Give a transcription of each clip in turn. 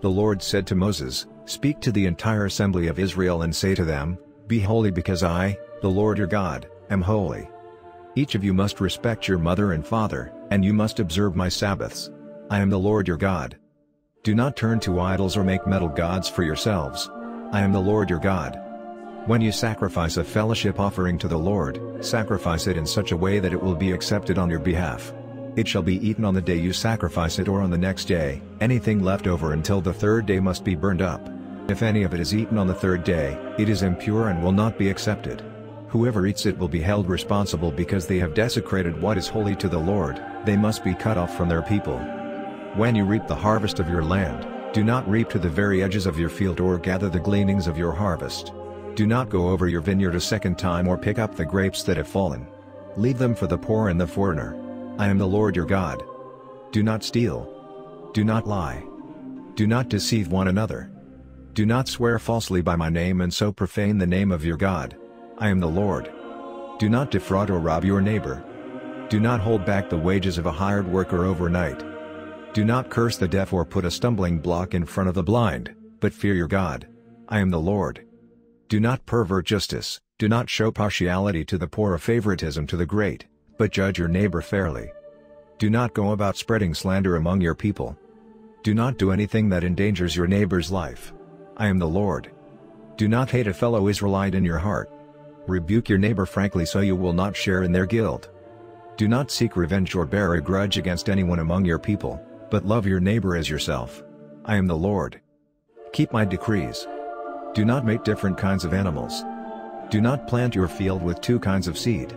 The Lord said to Moses, "Speak to the entire assembly of Israel and say to them, Be holy because I, the Lord your God, am holy. Each of you must respect your mother and father, and you must observe my Sabbaths. I am the Lord your God. Do not turn to idols or make metal gods for yourselves. I am the Lord your God. When you sacrifice a fellowship offering to the Lord, sacrifice it in such a way that it will be accepted on your behalf. It shall be eaten on the day you sacrifice it or on the next day. Anything left over until the third day must be burned up. If any of it is eaten on the third day, it is impure and will not be accepted. Whoever eats it will be held responsible because they have desecrated what is holy to the Lord. They must be cut off from their people. When you reap the harvest of your land, do not reap to the very edges of your field or gather the gleanings of your harvest. Do not go over your vineyard a second time or pick up the grapes that have fallen. Leave them for the poor and the foreigner. I am the Lord your God. Do not steal. Do not lie. Do not deceive one another. Do not swear falsely by my name and so profane the name of your God. I am the Lord. Do not defraud or rob your neighbor. Do not hold back the wages of a hired worker overnight. Do not curse the deaf or put a stumbling block in front of the blind, but fear your God. I am the Lord. Do not pervert justice, do not show partiality to the poor or favoritism to the great, but judge your neighbor fairly. Do not go about spreading slander among your people. Do not do anything that endangers your neighbor's life. I am the Lord. Do not hate a fellow Israelite in your heart. Rebuke your neighbor frankly so you will not share in their guilt. Do not seek revenge or bear a grudge against anyone among your people, but love your neighbor as yourself. I am the Lord. Keep my decrees. Do not make different kinds of animals. Do not plant your field with two kinds of seed.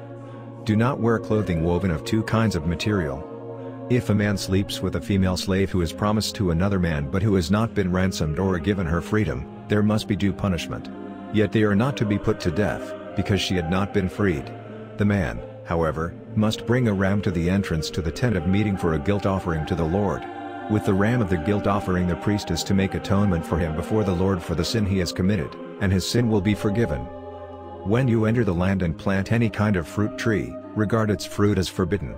Do not wear clothing woven of two kinds of material. If a man sleeps with a female slave who is promised to another man but who has not been ransomed or given her freedom, there must be due punishment. Yet they are not to be put to death, because she had not been freed. The man, however, must bring a ram to the entrance to the tent of meeting for a guilt offering to the Lord. With the ram of the guilt offering the priest is to make atonement for him before the Lord for the sin he has committed, and his sin will be forgiven. When you enter the land and plant any kind of fruit tree, regard its fruit as forbidden.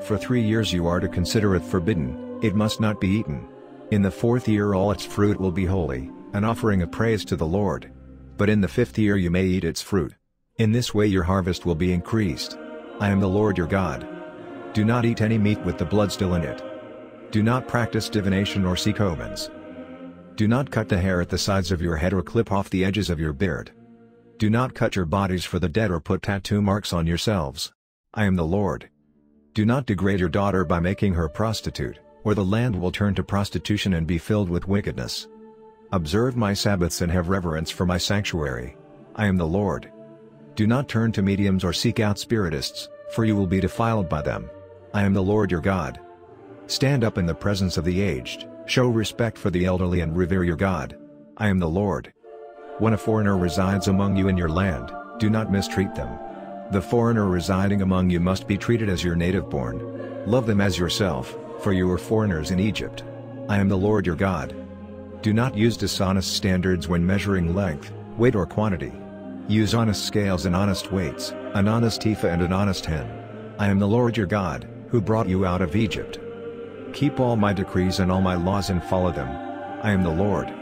For 3 years you are to consider it forbidden, it must not be eaten. In the 4th year all its fruit will be holy, an offering of praise to the Lord. But in the 5th year you may eat its fruit. In this way your harvest will be increased. I am the Lord your God. Do not eat any meat with the blood still in it. Do not practice divination or seek omens. Do not cut the hair at the sides of your head or clip off the edges of your beard. Do not cut your bodies for the dead or put tattoo marks on yourselves. I am the Lord. Do not degrade your daughter by making her prostitute, or the land will turn to prostitution and be filled with wickedness. Observe my Sabbaths and have reverence for my sanctuary. I am the Lord. Do not turn to mediums or seek out spiritists, for you will be defiled by them. I am the Lord your God. Stand up in the presence of the aged, show respect for the elderly and revere your God. I am the Lord. When a foreigner resides among you in your land, do not mistreat them. The foreigner residing among you must be treated as your native born. Love them as yourself, for you were foreigners in Egypt. I am the Lord your God. Do not use dishonest standards when measuring length, weight or quantity. Use honest scales and honest weights, an honest ephah and an honest hin. I am the Lord your God, who brought you out of Egypt. Keep all my decrees and all my laws and follow them. I am the Lord.